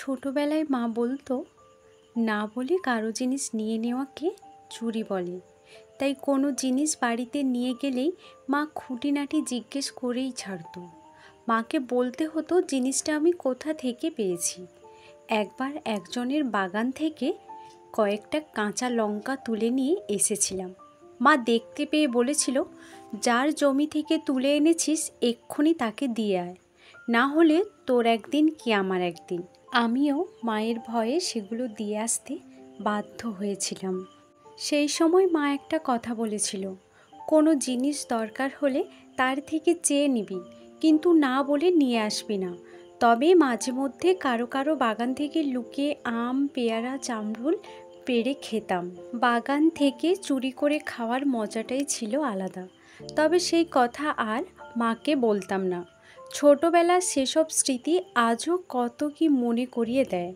ছোটবেলায় মা বলতো, না বলে কারো জিনিস নিয়ে নেওয়াকে চুরি বলে। তাই কোনো জিনিস বাড়িতে নিয়ে গেলেই মা খুঁটিনাটি জিজ্ঞেস করেই ছাড়তো। মাকে বলতে হতো জিনিসটা আমি কোথা থেকে পেয়েছি। একবার একজনের বাগান থেকে কয়েকটা কাঁচা লঙ্কা তুলে নিয়ে এসেছিলাম। মা দেখতে পেয়ে বলেছিল, যার জমি থেকে তুলে এনেছিস এক্ষুনি তাকে দিয়ে আয়, না হলে তোর একদিন কি আমার একদিন। আমিও মায়ের ভয়ে সেগুলো দিয়ে আসতে বাধ্য হয়েছিলাম। সেই সময় মা একটা কথা বলেছিল, কোনো জিনিস দরকার হলে তার থেকে চেয়ে নিবি, কিন্তু না বলে নিয়ে আসবি না। তবে মাঝে মধ্যে কারো কারো বাগান থেকে লুকিয়ে আম, পেয়ারা, জামরুল পেড়ে খেতাম। বাগান থেকে চুরি করে খাওয়ার মজাটাই ছিল আলাদা। তবে সেই কথা আর মাকে বলতাম না। ছোটবেলার সেসব স্মৃতি আজও কত কি মনে করিয়ে দেয়।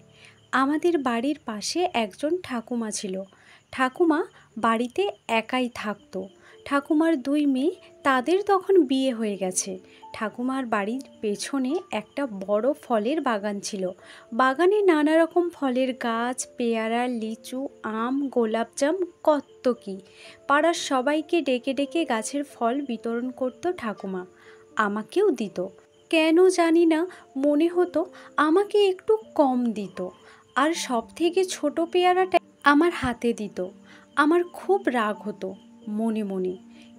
আমাদের বাড়ির পাশে একজন ঠাকুমা ছিল। ঠাকুমা বাড়িতে একাই থাকতো। ঠাকুমার 2 মেয়ে, তাদের তখন বিয়ে হয়ে গেছে। ঠাকুমার বাড়ির পেছনে একটা বড় ফলের বাগান ছিল। বাগানে নানা রকম ফলের গাছ, পেয়ারা, লিচু, আম, গোলাপজাম, কত কি। পাড়ার সবাইকে ডেকে ডেকে গাছের ফল বিতরণ করত ঠাকুমা। আমাকেও দিত। কেন জানি না, মনে হতো আমাকে একটু কম দিত, আর সব থেকে ছোট পেয়ারাটা আমার হাতে দিত। আমার খুব রাগ হতো মনে মনে,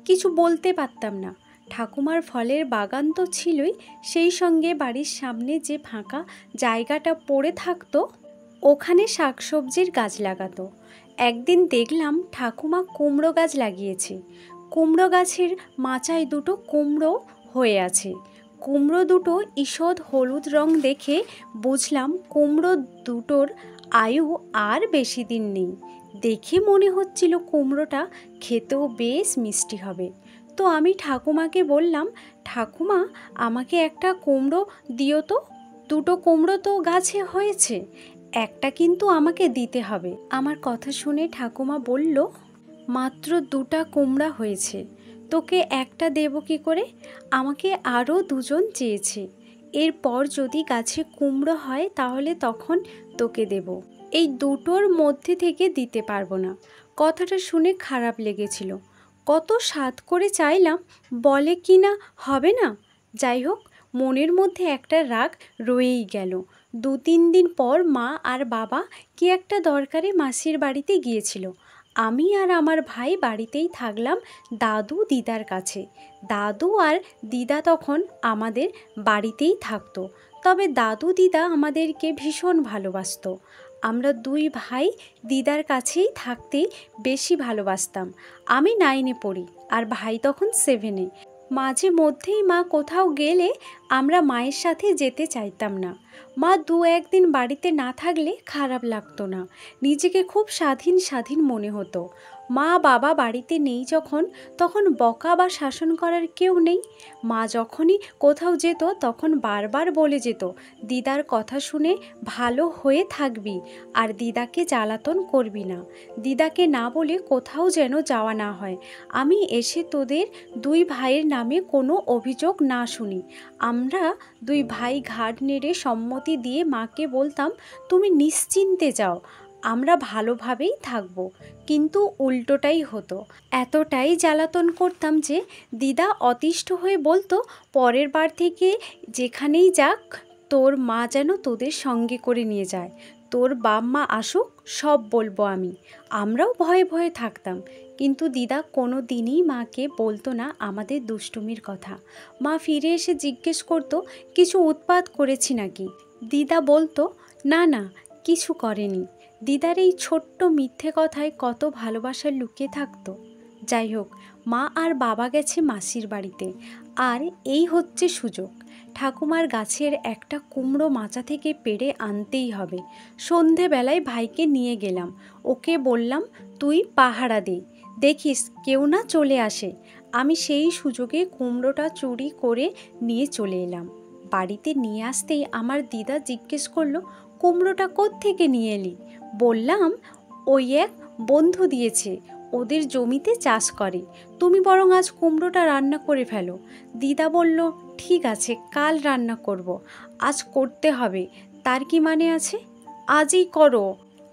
কিছু বলতে পারতাম না। ঠাকুমার ফলের বাগান তো ছিলই, সেই সঙ্গে বাড়ির সামনে যে ফাঁকা জায়গাটা পড়ে থাকতো ওখানে শাকসবজির গাছ লাগাতো। একদিন দেখলাম ঠাকুমা কুমড়ো গাছ লাগিয়েছে। কুমড়ো গাছের মাচায় 2টো কুমড়ো হয়ে আছে। কুমড়ো দুটো ঈষৎ হলুদ রং দেখে বুঝলাম কুমড়ো দুটোর আয়ু আর বেশি দিন নেই। দেখে মনে হচ্ছিল কুমড়োটা খেতেও বেশ মিষ্টি হবে। তো আমি ঠাকুমাকে বললাম, ঠাকুমা আমাকে একটা কুমড়ো দিও তো। 2টো কুমড়ো তো গাছে হয়েছে, একটা কিন্তু আমাকে দিতে হবে। আমার কথা শুনে ঠাকুমা বলল, মাত্র 2টা কুমড়া হয়েছে, তোকে একটা দেব কি করে? আমাকে আরও 2জন চেয়েছে। এরপর যদি গাছে কুমড়ো হয় তাহলে তখন তোকে দেব, এই 2টোর মধ্যে থেকে দিতে পারবো না। কথাটা শুনে খারাপ লেগেছিল। কত স্বাদ করে চাইলাম, বলে কি না হবে না। যাই হোক, মনের মধ্যে একটা রাগ রয়েই গেল। 2-3 দিন পর মা আর বাবা কি একটা দরকারে মাসির বাড়িতে গিয়েছিল। আমি আর আমার ভাই বাড়িতেই থাকলাম দাদু দিদার কাছে। দাদু আর দিদা তখন আমাদের বাড়িতেই থাকতো। তবে দাদু দিদা আমাদেরকে ভীষণ ভালোবাসতো। আমরা 2 ভাই দিদার কাছেই থাকতেই বেশি ভালোবাসতাম। আমি 9-এ পড়ি আর ভাই তখন 7-এ। মাঝে মধ্যেই মা কোথাও গেলে আমরা মায়ের সাথে যেতে চাইতাম না। মা 2-1 দিন বাড়িতে না থাকলে খারাপ লাগতো না, নিজেকে খুব স্বাধীন স্বাধীন মনে হতো। মা বাবা বাড়িতে নেই যখন, তখন বকা বা শাসন করার কেউ নেই। মা যখনই কোথাও যেত তখন বারবার বলে যেত, দিদার কথা শুনে ভালো হয়ে থাকবি আর দিদাকে জ্বালাতন করবি না। দিদাকে না বলে কোথাও যেন যাওয়া না হয়। আমি এসে তোদের 2 ভাইয়ের নামে কোনো অভিযোগ না শুনি। আমরা 2 ভাই ঘাড় নেড়ে সম্মতি দিয়ে মাকে বলতাম, তুমি নিশ্চিন্তে যাও, আমরা ভালোভাবেই থাকবো। কিন্তু উল্টোটাই হতো। এতটাই জ্বালাতন করতাম যে দিদা অতিষ্ঠ হয়ে বলতো, পরের বার থেকে যেখানেই যাক তোর মা যেন তোদের সঙ্গে করে নিয়ে যায়। তোর বাপ মা আসুক, সব বলবো আমি। আমরাও ভয়ে ভয়ে থাকতাম, কিন্তু দিদা কোনো দিনই মাকে বলতো না আমাদের দুষ্টুমির কথা। মা ফিরে এসে জিজ্ঞেস করতো, কিছু উৎপাত করেছি নাকি? দিদা বলতো, না না, কিছু করেনি। দিদার এই ছোট্ট মিথ্যে কথায় কত ভালোবাসা লুকিয়ে থাকতো। যাই হোক, মা আর বাবা গেছে মাসির বাড়িতে, আর এই হচ্ছে সুযোগ। ঠাকুমার গাছের একটা কুমড়ো মাচা থেকে পেড়ে আনতেই হবে। সন্ধেবেলায় ভাইকে নিয়ে গেলাম। ওকে বললাম, তুই পাহারা দে, দেখিস কেউ না চলে আসে। আমি সেই সুযোগে কুমড়োটা চুরি করে নিয়ে চলে এলাম। বাড়িতে নিয়ে আসতেই আমার দিদা জিজ্ঞেস করলো, কুমড়োটা কোত্থেকে নিয়ে এলি? বললাম, ওই এক বন্ধু দিয়েছে, ওদের জমিতে চাষ করে। তুমি বরং আজ কুমড়োটা রান্না করে ফেলো। দিদা বলল, ঠিক আছে, কাল রান্না করব, আজ করতে হবে। তার কি মানে আছে? আজই করো।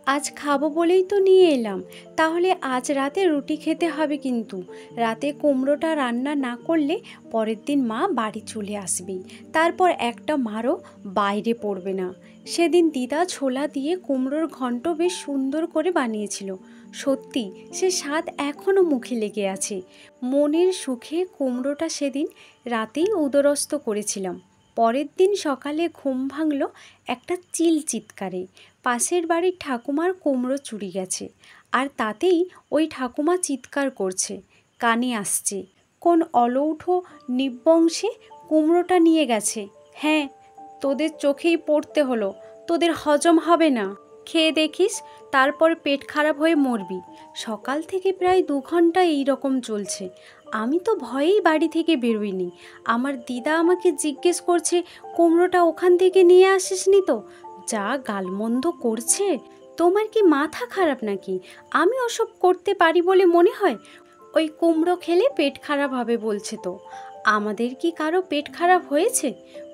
আজ খাবো বলেই তো নিয়ে এলাম। তাহলে আজ রাতে রুটি খেতে হবে কিন্তু। রাতে কুমড়োটা রান্না না করলে পরের দিন মা বাড়ি চলে আসবেই। তারপর একটা মারও বাইরে পড়বে না। সেদিন দিদা ছোলা দিয়ে কুমড়োর ঘন্ট বেশ সুন্দর করে বানিয়েছিল। সত্যি সে স্বাদ এখনও মুখে লেগে আছে। মনের সুখে কুমড়োটা সেদিন রাতেই উদরস্থ করেছিলাম। পরের দিন সকালে ঘুম ভাঙল একটা চিৎকারে। পাশের বাড়ির ঠাকুমার কুমড়ো চুরি গেছে। আর তাতেই ওই ঠাকুমা চিৎকার করছে, কানে আসছে, কোন অলৌঠো নিবংশে কুমড়োটা নিয়ে গেছে। হ্যাঁ, তোদের চোখেই পড়তে হলো, তোদের হজম হবে না, খেয়ে দেখিস, তারপর পেট খারাপ হয়ে মরবি। সকাল থেকে প্রায় 2 ঘন্টা এই রকম চলছে। আমি তো ভয়েই বাড়ি থেকে বেরোইনি। আমার দিদা আমাকে জিজ্ঞেস করছে, কুমড়োটা ওখান থেকে নিয়ে আসিসনি তো? যা গালমন্দ করছে! তোমার কি মাথা খারাপ নাকি? আমি ওসব করতে পারি বলে মনে হয়? ওই কুমড়ো খেলে পেট খারাপ হবে বলছে তো। আমাদের কি কারো পেট খারাপ হয়েছে?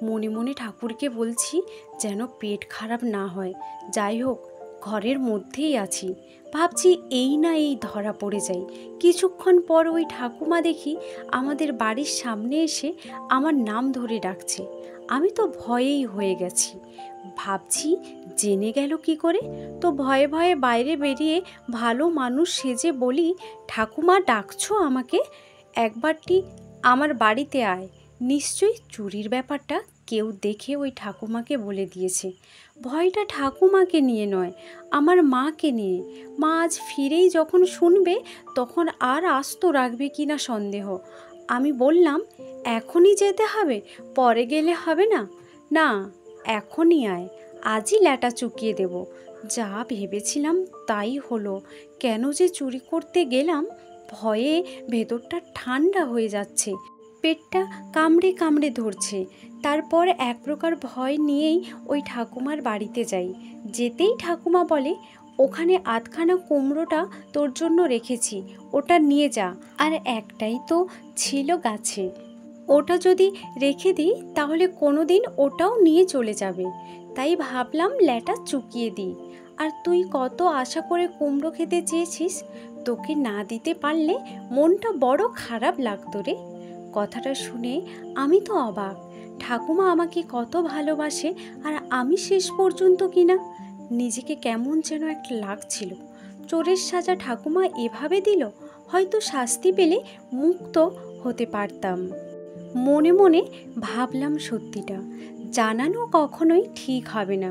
মনে মনে ঠাকুরকে বলছি যেন পেট খারাপ না হয়। যাই হোক, ঘরের মধ্যেই আছি। ভাবছি এই না এই ধরা পড়ে যাই। কিছুক্ষণ পর ওই ঠাকুমা দেখি আমাদের বাড়ির সামনে এসে আমার নাম ধরে ডাকছে। আমি তো ভয়েই হয়ে গেছি। ভাবছি জেনে গেল কি করে? তো ভয়ে ভয়ে বাইরে বেরিয়ে ভালো মানুষ সেজে বলি, ঠাকুমা ডাকছো আমাকে? একবারটি আমার বাড়িতে আয়। নিশ্চয়ই চুরির ব্যাপারটা কেউ দেখে ওই ঠাকুমাকে বলে দিয়েছে। ভয়টা ঠাকুমাকে নিয়ে নয়, আমার মাকে নিয়ে। মা আজ ফিরেই যখন শুনবে তখন আর আস্ত রাখবে কিনা সন্দেহ। আমি বললাম, এখনই যেতে হবে, পরে গেলে হবে না? না, এখনই আয়, আজই ল্যাটা চুকিয়ে দেব। যা ভেবেছিলাম তাই হলো। কেন যে চুরি করতে গেলাম, ভয়ে ভেতরটা ঠান্ডা হয়ে যাচ্ছে, পেটটা কামড়ে কামড়ে ধরছে। তারপর এক প্রকার ভয় নিয়েই ওই ঠাকুমার বাড়িতে যাই। যেতেই ঠাকুমা বলে, ওখানে আধখানা কুমড়োটা তোর জন্য রেখেছি, ওটা নিয়ে যা। আর একটাই তো ছিল গাছে, ওটা যদি রেখে দিই তাহলে কোনো দিন ওটাও নিয়ে চলে যাবে। তাই ভাবলাম ল্যাটা চুকিয়ে দিই। আর তুই কত আশা করে কুমড়ো খেতে চেয়েছিস, তোকে না দিতে পারলে মনটা বড় খারাপ লাগতো রে। কথাটা শুনে আমি তো অবাক। ঠাকুমা আমাকে কত ভালোবাসে আর আমি শেষ পর্যন্ত কিনা। নিজেকে কেমন যেন একটা লাগছিল। চোরের সাজা ঠাকুমা এভাবে দিল, হয়তো শাস্তি পেলে মুক্ত হতে পারতাম। মনে মনে ভাবলাম সত্যিটা জানানো কখনোই ঠিক হবে না।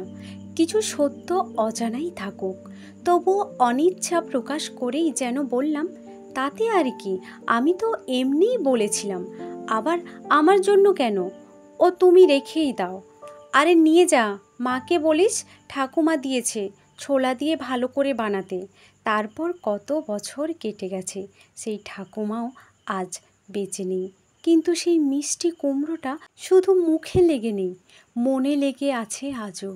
কিছু সত্য অজানাই থাকুক। তবুও অনিচ্ছা প্রকাশ করেই যেন বললাম, তাতে আর কি, আমি তো এমনিই বলেছিলাম। আবার আমার জন্য কেন? ও তুমি রেখেই দাও। আরে নিয়ে যা, মাকে বলিস ঠাকুমা দিয়েছে ছোলা দিয়ে ভালো করে বানাতে। তারপর কত বছর কেটে গেছে, সেই ঠাকুমাও আজ বেঁচে নেই। কিন্তু সেই মিষ্টি কুমড়োটা শুধু মুখে লেগে নেই, মনে লেগে আছে আজও।